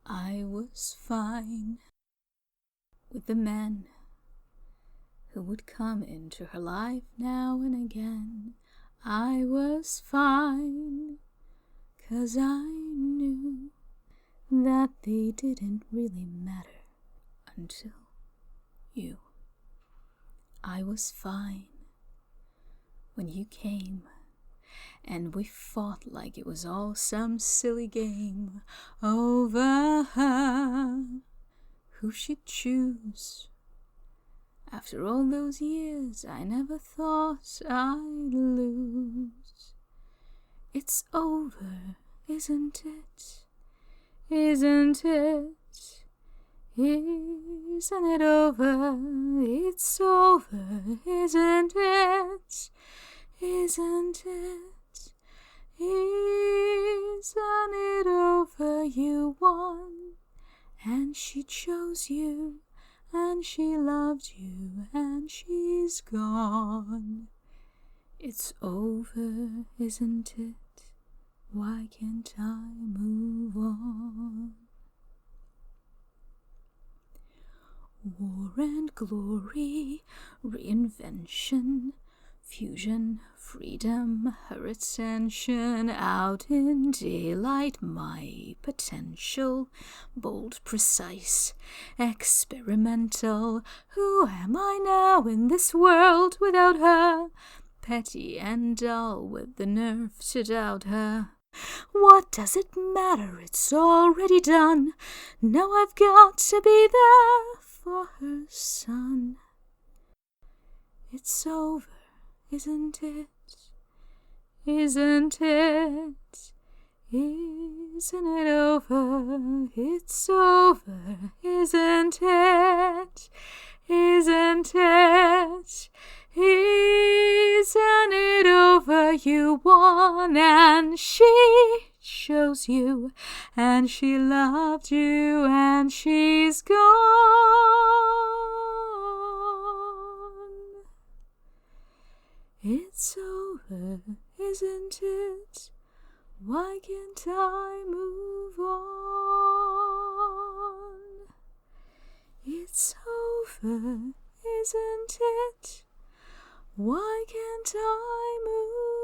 I was fine with the men who would come into her life now and again. I was fine, 'cause I knew that they didn't really matter until you. I was fine when you came, and we fought like it was all some silly game over her, who she'd choose. After all those years, I never thought I'd lose. It's over, isn't it? Isn't it? Isn't it over? It's over, isn't it? Isn't it? Isn't it over? You won, and she chose you, and she loved you, and she's gone. It's over, isn't it? Why can't I move on? War and glory, reinvention, fusion, freedom, her attention, out in daylight, my potential, bold, precise, experimental. Who am I now in this world without her? Petty and dull, with the nerve to doubt her. What does it matter? It's already done. Now I've got to be there for her son. It's over, isn't it? Isn't it? Isn't it over? It's over, isn't it? Isn't it? Isn't it over? You won, and she chose you, and she loved you, and she's gone. It's over, isn't it? Why can't I move on? It's over, isn't it? Why can't I move